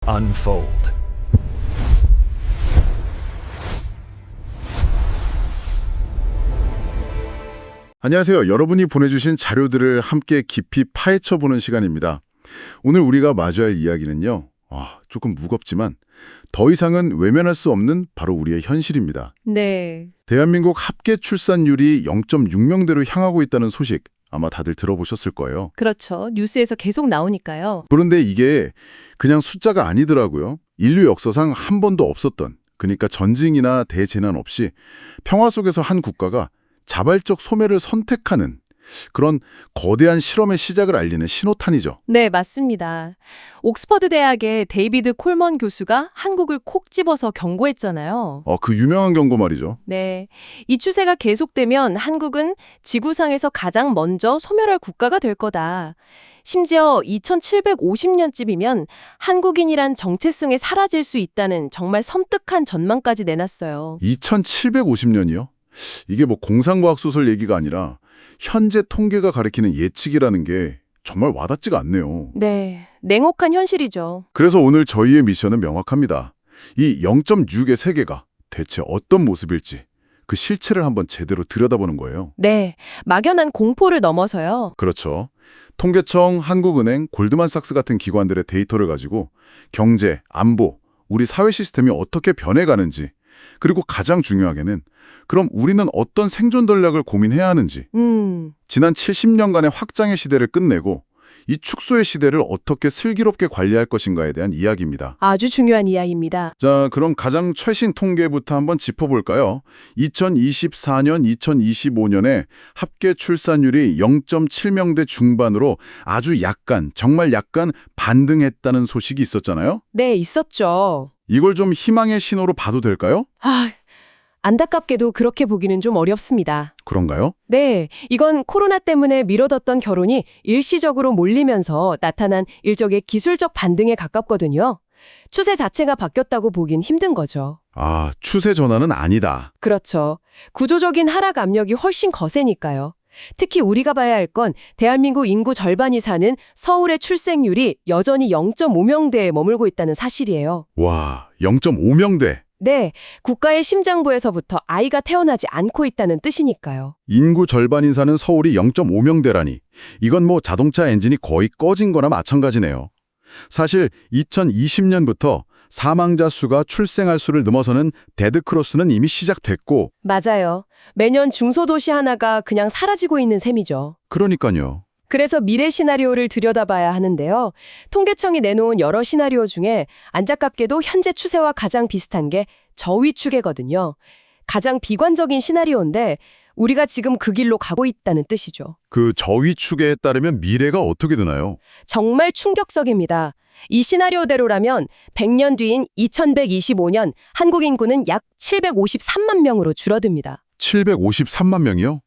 unfold. 안녕하세요. 여러분이 보내주신 자료들을 함께 깊이 파헤쳐보는 시간입니다. 오늘 우리가 마주할 이야기는요. 조금 무겁지만 더 이상은 외면할 수 없는 바로 우리의 현실입니다. 네. 대한민국 합계 출산율이 0.6명대로 향하고 있다는 소식 아마 다들 들어보셨을 거예요. 그렇죠. 뉴스에서 계속 나오니까요. 그런데 이게 그냥 숫자가 아니더라고요. 인류 역사상 한 번도 없었던, 그러니까 전쟁이나 대재난 없이 평화 속에서 한 국가가 자발적 소멸을 선택하는 그런 거대한 실험의 시작을 알리는 신호탄이죠. 네, 맞습니다. 옥스퍼드 대학의 데이비드 콜먼 교수가 한국을 콕 집어서 경고했잖아요. 그 유명한 경고 말이죠. 네. 이 추세가 계속되면 한국은 지구상에서 가장 먼저 소멸할 국가가 될 거다. 심지어 2750년쯤이면 한국인이란 정체성에 사라질 수 있다는 정말 섬뜩한 전망까지 내놨어요. 2750년이요? 이게 뭐 공상과학 소설 얘기가 아니라 현재 통계가 가리키는 예측이라는 게 정말 와닿지가 않네요. 네, 냉혹한 현실이죠. 그래서 오늘 저희의 미션은 명확합니다. 이 0.6의 세계가 대체 어떤 모습일지 그 실체를 한번 제대로 들여다보는 거예요. 네, 막연한 공포를 넘어서요. 그렇죠. 통계청, 한국은행, 골드만삭스 같은 기관들의 데이터를 가지고 경제, 안보, 우리 사회 시스템이 어떻게 변해가는지, 그리고 가장 중요하게는 그럼 우리는 어떤 생존 전략을 고민해야 하는지, 지난 70년간의 확장의 시대를 끝내고 이 축소의 시대를 어떻게 슬기롭게 관리할 것인가에 대한 이야기입니다. 아주 중요한 이야기입니다. 자, 그럼 가장 최신 통계부터 한번 짚어볼까요? 2024년, 2025년에 합계 출산율이 0.7명대 중반으로 아주 약간, 정말 약간 반등했다는 소식이 있었잖아요? 네, 있었죠. 이걸 좀 희망의 신호로 봐도 될까요? 안타깝게도 그렇게 보기는 좀 어렵습니다. 그런가요? 네, 이건 코로나 때문에 미뤄뒀던 결혼이 일시적으로 몰리면서 나타난 일종의 기술적 반등에 가깝거든요. 추세 자체가 바뀌었다고 보긴 힘든 거죠. 추세 전환은 아니다. 그렇죠. 구조적인 하락 압력이 훨씬 거세니까요. 특히 우리가 봐야 할 건 대한민국 인구 절반이 사는 서울의 출생률이 여전히 0.5명대에 머물고 있다는 사실이에요. 와, 0.5명대. 네, 국가의 심장부에서부터 아이가 태어나지 않고 있다는 뜻이니까요. 인구 절반인 사는 서울이 0.5명대라니. 이건 뭐 자동차 엔진이 거의 꺼진 거나 마찬가지네요. 사실 2020년부터 사망자 수가 출생할 수를 넘어서는 데드크로스는 이미 시작됐고. 맞아요. 매년 중소도시 하나가 그냥 사라지고 있는 셈이죠. 그러니까요. 그래서 미래 시나리오를 들여다봐야 하는데요. 통계청이 내놓은 여러 시나리오 중에 안타깝게도 현재 추세와 가장 비슷한 게 저위축이거든요. 가장 비관적인 시나리오인데 우리가 지금 그 길로 가고 있다는 뜻이죠. 그 저위축에 따르면 미래가 어떻게 되나요? 정말 충격적입니다. 이 시나리오대로라면 100년 뒤인 2125년 한국 인구는 약 753만 명으로 줄어듭니다. 753만 명이요?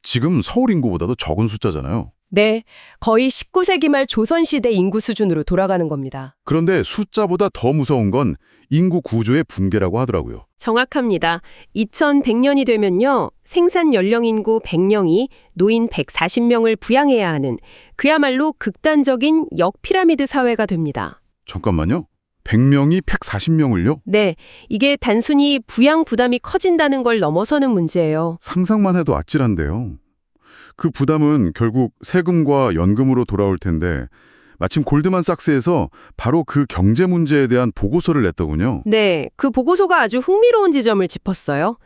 지금 서울 인구보다도 적은 숫자잖아요. 네, 거의 19세기 말 조선시대 인구 수준으로 돌아가는 겁니다. 그런데 숫자보다 더 무서운 건 인구 구조의 붕괴라고 하더라고요. 정확합니다. 2100년이 되면요. 생산 연령 인구 100명이 노인 140명을 부양해야 하는 그야말로 극단적인 역피라미드 사회가 됩니다. 잠깐만요. 100명이 140명을요? 네, 이게 단순히 부양 부담이 커진다는 걸 넘어서는 문제예요. 상상만 해도 아찔한데요. 그 부담은 결국 세금과 연금으로 돌아올 텐데 마침 골드만삭스에서 바로 그 경제 문제에 대한 보고서를 냈더군요. 네, 그 보고서가 아주 흥미로운 지점을 짚었어요.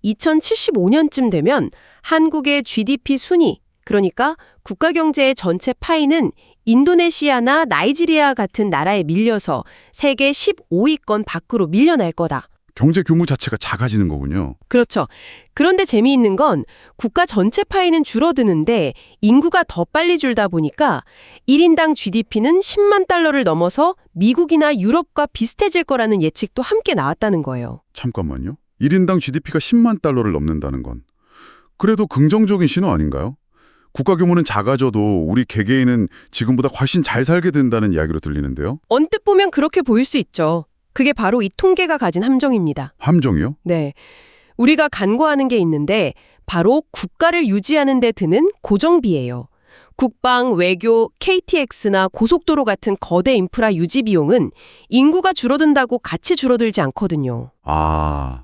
2075년쯤 되면 한국의 GDP 순위, 그러니까 국가 경제의 전체 파이는 인도네시아나 나이지리아 같은 나라에 밀려서 세계 15위권 밖으로 밀려날 거다. 경제 규모 자체가 작아지는 거군요. 그렇죠. 그런데 재미있는 건 국가 전체 파이는 줄어드는데 인구가 더 빨리 줄다 보니까 1인당 GDP는 10만 달러를 넘어서 미국이나 유럽과 비슷해질 거라는 예측도 함께 나왔다는 거예요. 잠깐만요. 1인당 GDP가 10만 달러를 넘는다는 건 그래도 긍정적인 신호 아닌가요? 국가 규모는 작아져도 우리 개개인은 지금보다 훨씬 잘 살게 된다는 이야기로 들리는데요. 언뜻 보면 그렇게 보일 수 있죠. 그게 바로 이 통계가 가진 함정입니다. 함정이요? 네. 우리가 간과하는 게 있는데 바로 국가를 유지하는 데 드는 고정비예요. 국방, 외교, KTX나 고속도로 같은 거대 인프라 유지 비용은 인구가 줄어든다고 같이 줄어들지 않거든요. 아,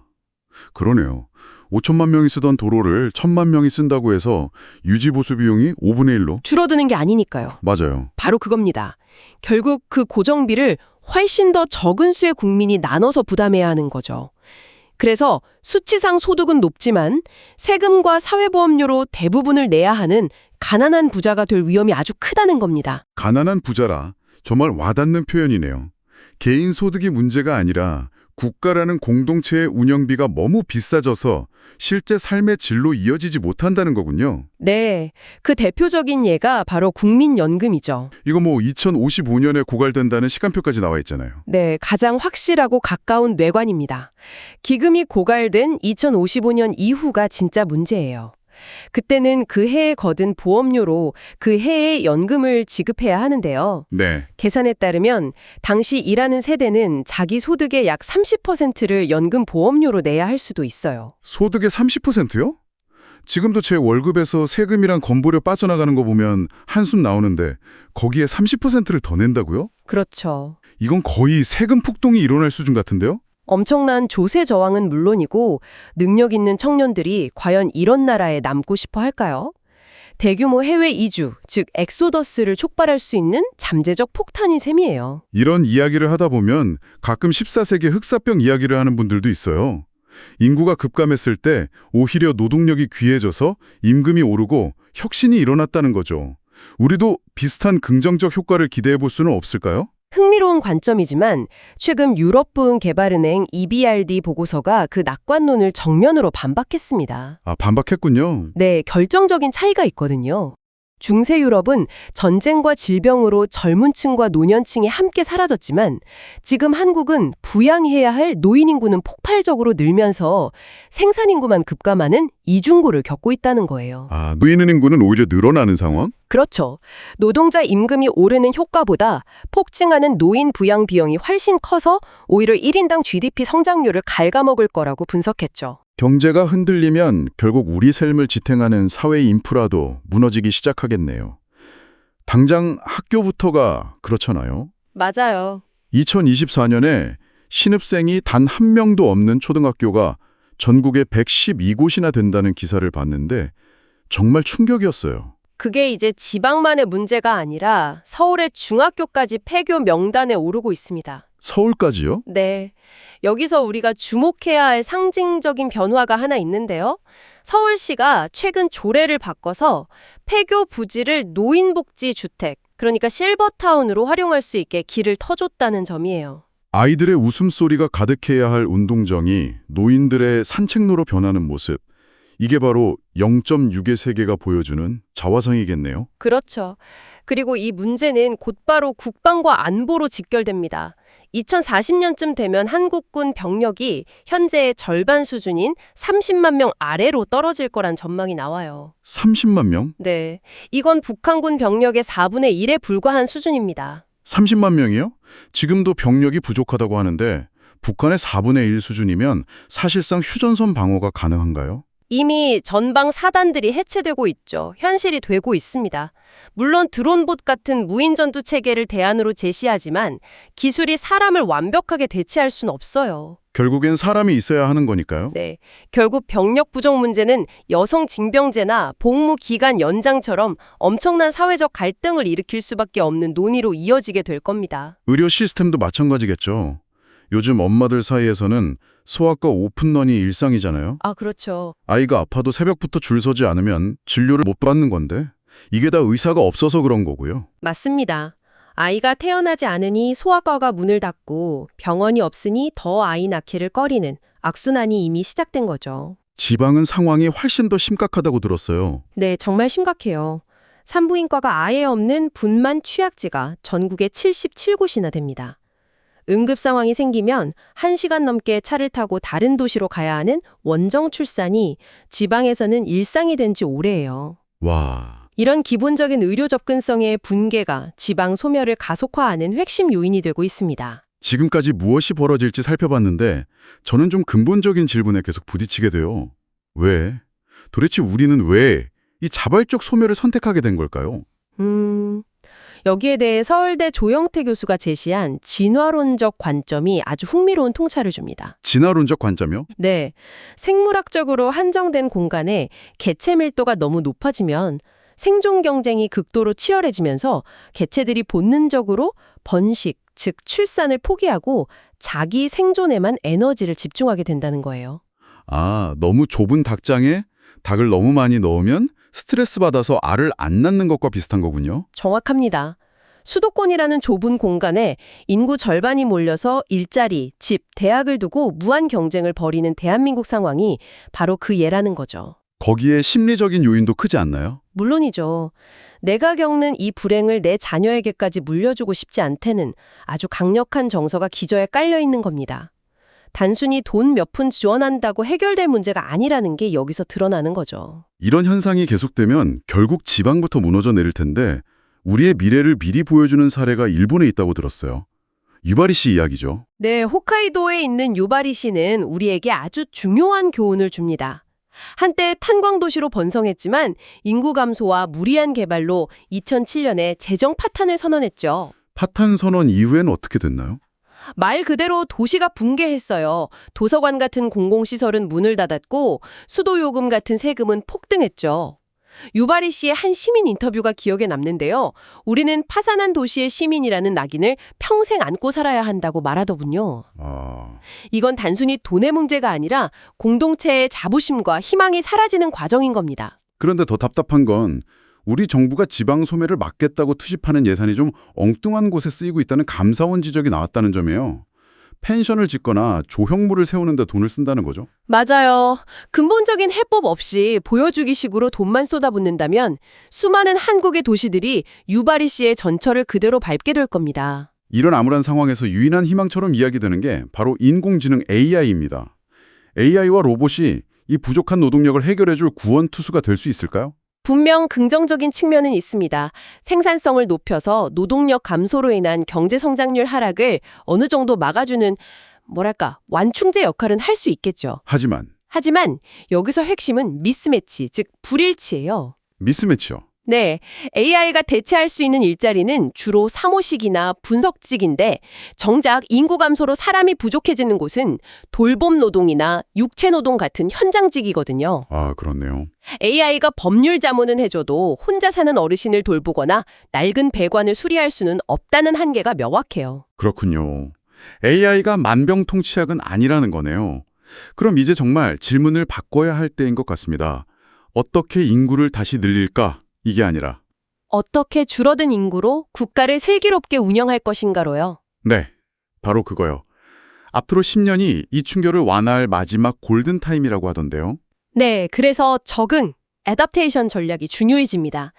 그러네요. 5천만 명이 쓰던 도로를 1,000만 명이 쓴다고 해서 유지보수 비용이 5분의 1로? 줄어드는 게 아니니까요. 맞아요. 바로 그겁니다. 결국 그 고정비를 훨씬 더 적은 수의 국민이 나눠서 부담해야 하는 거죠. 그래서 수치상 소득은 높지만 세금과 사회보험료로 대부분을 내야 하는 가난한 부자가 될 위험이 아주 크다는 겁니다. 가난한 부자라 정말 와닿는 표현이네요. 개인 소득이 문제가 아니라 국가라는 공동체의 운영비가 너무 비싸져서 실제 삶의 질로 이어지지 못한다는 거군요. 네, 그 대표적인 예가 바로 국민연금이죠. 이거 뭐 2055년에 고갈된다는 시간표까지 나와 있잖아요. 네, 가장 확실하고 가까운 뇌관입니다. 기금이 고갈된 2055년 이후가 진짜 문제예요. 그때는 그 해에 거둔 보험료로 그 해의 연금을 지급해야 하는데요. 네. 계산에 따르면 당시 일하는 세대는 자기 소득의 약 30%를 연금 보험료로 내야 할 수도 있어요. 소득의 30%요? 지금도 제 월급에서 세금이랑 건보료 빠져나가는 거 보면 한숨 나오는데 거기에 30%를 더 낸다고요? 그렇죠. 이건 거의 세금 폭동이 일어날 수준 같은데요? 엄청난 조세 저항은 물론이고 능력 있는 청년들이 과연 이런 나라에 남고 싶어 할까요? 대규모 해외 이주, 즉 엑소더스를 촉발할 수 있는 잠재적 폭탄인 셈이에요. 이런 이야기를 하다 보면 가끔 14세기 흑사병 이야기를 하는 분들도 있어요. 인구가 급감했을 때 오히려 노동력이 귀해져서 임금이 오르고 혁신이 일어났다는 거죠. 우리도 비슷한 긍정적 효과를 기대해 볼 수는 없을까요? 흥미로운 관점이지만 최근 유럽부흥개발은행 EBRD 보고서가 그 낙관론을 정면으로 반박했습니다. 아, 반박했군요. 네, 결정적인 차이가 있거든요. 중세 유럽은 전쟁과 질병으로 젊은 층과 노년층이 함께 사라졌지만 지금 한국은 부양해야 할 노인 인구는 폭발적으로 늘면서 생산 인구만 급감하는 이중고를 겪고 있다는 거예요. 아, 노인 인구는 오히려 늘어나는 상황? 그렇죠. 노동자 임금이 오르는 효과보다 폭증하는 노인 부양 비용이 훨씬 커서 오히려 1인당 GDP 성장률을 갉아먹을 거라고 분석했죠. 경제가 흔들리면 결국 우리 삶을 지탱하는 사회 인프라도 무너지기 시작하겠네요. 당장 학교부터가 그렇잖아요. 맞아요. 2024년에 신입생이 단 한 명도 없는 초등학교가 전국에 112곳이나 된다는 기사를 봤는데 정말 충격이었어요. 그게 이제 지방만의 문제가 아니라 서울의 중학교까지 폐교 명단에 오르고 있습니다. 서울까지요? 네. 여기서 우리가 주목해야 할 상징적인 변화가 하나 있는데요. 서울시가 최근 조례를 바꿔서 폐교 부지를 노인복지주택, 그러니까 실버타운으로 활용할 수 있게 길을 터줬다는 점이에요. 아이들의 웃음소리가 가득해야 할 운동장이 노인들의 산책로로 변하는 모습. 이게 바로 0.6의 세계가 보여주는 자화상이겠네요. 그렇죠. 그리고 이 문제는 곧바로 국방과 안보로 직결됩니다. 2040년쯤 되면 한국군 병력이 현재의 절반 수준인 30만 명 아래로 떨어질 거란 전망이 나와요. 30만 명? 네. 이건 북한군 병력의 4분의 1에 불과한 수준입니다. 30만 명이요? 지금도 병력이 부족하다고 하는데 북한의 4분의 1 수준이면 사실상 휴전선 방어가 가능한가요? 이미 전방 사단들이 해체되고 있죠. 현실이 되고 있습니다. 물론 드론봇 같은 무인 전투 체계를 대안으로 제시하지만 기술이 사람을 완벽하게 대체할 수는 없어요. 결국엔 사람이 있어야 하는 거니까요. 네, 결국 병력 부족 문제는 여성 징병제나 복무 기간 연장처럼 엄청난 사회적 갈등을 일으킬 수밖에 없는 논의로 이어지게 될 겁니다. 의료 시스템도 마찬가지겠죠. 요즘 엄마들 사이에서는 소아과 오픈런이 일상이잖아요. 아, 그렇죠. 아이가 아파도 새벽부터 줄 서지 않으면 진료를 못 받는 건데 이게 다 의사가 없어서 그런 거고요. 맞습니다. 아이가 태어나지 않으니 소아과가 문을 닫고 병원이 없으니 더 아이 낳기를 꺼리는 악순환이 이미 시작된 거죠. 지방은 상황이 훨씬 더 심각하다고 들었어요. 네, 정말 심각해요. 산부인과가 아예 없는 분만 취약지가 전국에 77곳이나 됩니다. 응급 상황이 생기면 1시간 넘게 차를 타고 다른 도시로 가야 하는 원정 출산이 지방에서는 일상이 된 지 오래예요. 와, 이런 기본적인 의료 접근성의 붕괴가 지방 소멸을 가속화하는 핵심 요인이 되고 있습니다. 지금까지 무엇이 벌어질지 살펴봤는데 저는 좀 근본적인 질문에 계속 부딪히게 돼요. 왜? 도대체 우리는 왜 이 자발적 소멸을 선택하게 된 걸까요? 여기에 대해 서울대 조영태 교수가 제시한 진화론적 관점이 아주 흥미로운 통찰을 줍니다. 진화론적 관점이요? 네, 생물학적으로 한정된 공간에 개체 밀도가 너무 높아지면 생존 경쟁이 극도로 치열해지면서 개체들이 본능적으로 번식, 즉 출산을 포기하고 자기 생존에만 에너지를 집중하게 된다는 거예요. 아, 너무 좁은 닭장에 닭을 너무 많이 넣으면 스트레스 받아서 알을 안 낳는 것과 비슷한 거군요. 정확합니다. 수도권이라는 좁은 공간에 인구 절반이 몰려서 일자리, 집, 대학을 두고 무한 경쟁을 벌이는 대한민국 상황이 바로 그 예라는 거죠. 거기에 심리적인 요인도 크지 않나요? 물론이죠. 내가 겪는 이 불행을 내 자녀에게까지 물려주고 싶지 않다는 아주 강력한 정서가 기저에 깔려 있는 겁니다. 단순히 돈 몇 푼 지원한다고 해결될 문제가 아니라는 게 여기서 드러나는 거죠. 이런 현상이 계속되면 결국 지방부터 무너져 내릴 텐데 우리의 미래를 미리 보여주는 사례가 일본에 있다고 들었어요. 유바리 씨 이야기죠. 네, 홋카이도에 있는 유바리 시는 우리에게 아주 중요한 교훈을 줍니다. 한때 탄광도시로 번성했지만 인구 감소와 무리한 개발로 2007년에 재정 파탄을 선언했죠. 파탄 선언 이후엔 어떻게 됐나요? 말 그대로 도시가 붕괴했어요. 도서관 같은 공공시설은 문을 닫았고 수도요금 같은 세금은 폭등했죠. 유바리 씨의 한 시민 인터뷰가 기억에 남는데요. 우리는 파산한 도시의 시민이라는 낙인을 평생 안고 살아야 한다고 말하더군요. 이건 단순히 돈의 문제가 아니라 공동체의 자부심과 희망이 사라지는 과정인 겁니다. 그런데 더 답답한 건 우리 정부가 지방 소매를 막겠다고 투입하는 예산이 좀 엉뚱한 곳에 쓰이고 있다는 감사원 지적이 나왔다는 점이에요. 펜션을 짓거나 조형물을 세우는 데 돈을 쓴다는 거죠. 맞아요. 근본적인 해법 없이 보여주기식으로 돈만 쏟아붓는다면 수많은 한국의 도시들이 유바리 씨의 전철을 그대로 밟게 될 겁니다. 이런 암울한 상황에서 유일한 희망처럼 이야기되는 게 바로 인공지능 AI입니다. AI와 로봇이 이 부족한 노동력을 해결해줄 구원투수가 될 수 있을까요? 분명 긍정적인 측면은 있습니다. 생산성을 높여서 노동력 감소로 인한 경제 성장률 하락을 어느 정도 막아주는 완충제 역할은 할 수 있겠죠. 하지만 여기서 핵심은 미스매치, 즉 불일치예요. 미스매치요. 네, AI가 대체할 수 있는 일자리는 주로 사무직이나 분석직인데 정작 인구 감소로 사람이 부족해지는 곳은 돌봄 노동이나 육체 노동 같은 현장직이거든요. 아, 그렇네요. AI가 법률 자문은 해줘도 혼자 사는 어르신을 돌보거나 낡은 배관을 수리할 수는 없다는 한계가 명확해요. 그렇군요. AI가 만병통치약은 아니라는 거네요. 그럼 이제 정말 질문을 바꿔야 할 때인 것 같습니다. 어떻게 인구를 다시 늘릴까? 이게 아니라 어떻게 줄어든 인구로 국가를 슬기롭게 운영할 것인가로요. 네, 바로 그거요. 앞으로 10년이 이 충격을 완화할 마지막 골든타임이라고 하던데요. 네, 그래서 적응, 애답테이션 전략이 중요해집니다.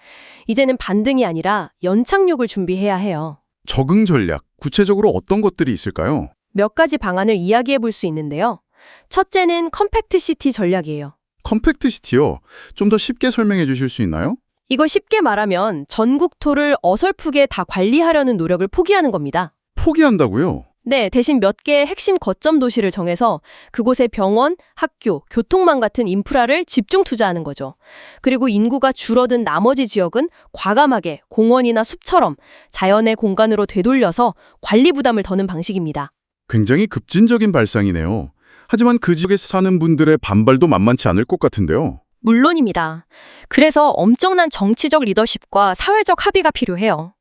이제는 반등이 아니라 연착륙을 준비해야 해요. 적응 전략, 구체적으로 어떤 것들이 있을까요? 몇 가지 방안을 이야기해 볼 수 있는데요. 첫째는 컴팩트 시티 전략이에요. 컴팩트 시티요? 좀 더 쉽게 설명해 주실 수 있나요? 이거 쉽게 말하면 전국토를 어설프게 다 관리하려는 노력을 포기하는 겁니다. 포기한다고요? 네, 대신 몇 개의 핵심 거점 도시를 정해서 그곳에 병원, 학교, 교통망 같은 인프라를 집중 투자하는 거죠. 그리고 인구가 줄어든 나머지 지역은 과감하게 공원이나 숲처럼 자연의 공간으로 되돌려서 관리 부담을 더는 방식입니다. 굉장히 급진적인 발상이네요. 하지만 그 지역에 사는 분들의 반발도 만만치 않을 것 같은데요. 물론입니다. 그래서 엄청난 정치적 리더십과 사회적 합의가 필요해요.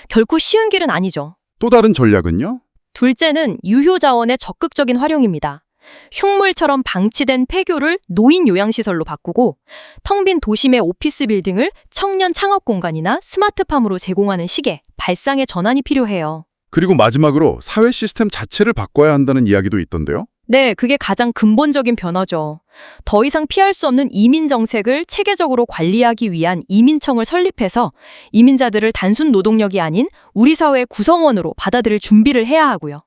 결코 쉬운 길은 아니죠. 또 다른 전략은요? 둘째는 유효 자원의 적극적인 활용입니다. 흉물처럼 방치된 폐교를 노인 요양시설로 바꾸고 텅 빈 도심의 오피스 빌딩을 청년 창업 공간이나 스마트팜으로 제공하는 시계, 발상의 전환이 필요해요. 그리고 마지막으로 사회 시스템 자체를 바꿔야 한다는 이야기도 있던데요. 네, 그게 가장 근본적인 변화죠. 더 이상 피할 수 없는 이민 정책을 체계적으로 관리하기 위한 이민청을 설립해서 이민자들을 단순 노동력이 아닌 우리 사회의 구성원으로 받아들일 준비를 해야 하고요.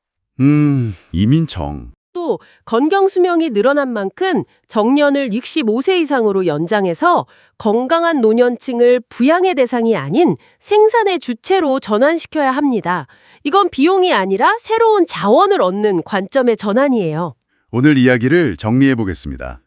이민청. 또 건강 수명이 늘어난 만큼 정년을 65세 이상으로 연장해서 건강한 노년층을 부양의 대상이 아닌 생산의 주체로 전환시켜야 합니다. 이건 비용이 아니라 새로운 자원을 얻는 관점의 전환이에요. 오늘 이야기를 정리해 보겠습니다.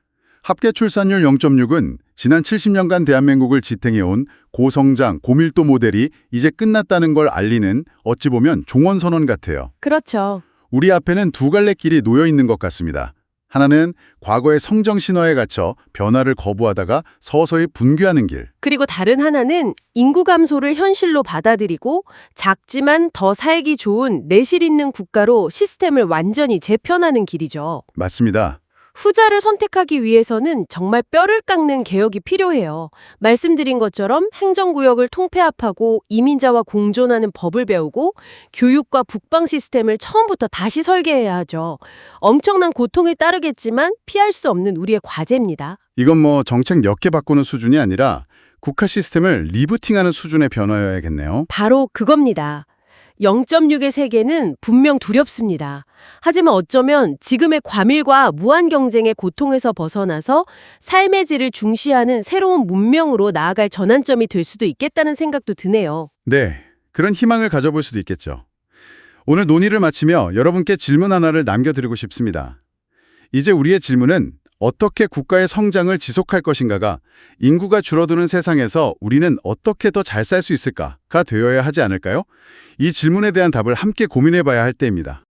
합계 출산율 0.6은 지난 70년간 대한민국을 지탱해온 고성장, 고밀도 모델이 이제 끝났다는 걸 알리는 어찌 보면 종언선언 같아요. 그렇죠. 우리 앞에는 두 갈래 길이 놓여 있는 것 같습니다. 하나는 과거의 성정 신화에 갇혀 변화를 거부하다가 서서히 분괴하는 길. 그리고 다른 하나는 인구 감소를 현실로 받아들이고 작지만 더 살기 좋은 내실 있는 국가로 시스템을 완전히 재편하는 길이죠. 맞습니다. 후자를 선택하기 위해서는 정말 뼈를 깎는 개혁이 필요해요. 말씀드린 것처럼 행정구역을 통폐합하고 이민자와 공존하는 법을 배우고 교육과 국방 시스템을 처음부터 다시 설계해야 하죠. 엄청난 고통이 따르겠지만 피할 수 없는 우리의 과제입니다. 이건 뭐 정책 몇 개 바꾸는 수준이 아니라 국가 시스템을 리부팅하는 수준의 변화여야겠네요. 바로 그겁니다. 0.6의 세계는 분명 두렵습니다. 하지만 어쩌면 지금의 과밀과 무한 경쟁의 고통에서 벗어나서 삶의 질을 중시하는 새로운 문명으로 나아갈 전환점이 될 수도 있겠다는 생각도 드네요. 네, 그런 희망을 가져볼 수도 있겠죠. 오늘 논의를 마치며 여러분께 질문 하나를 남겨드리고 싶습니다. 이제 우리의 질문은 어떻게 국가의 성장을 지속할 것인가가 인구가 줄어드는 세상에서 우리는 어떻게 더 잘 살 수 있을까가 되어야 하지 않을까요? 이 질문에 대한 답을 함께 고민해봐야 할 때입니다.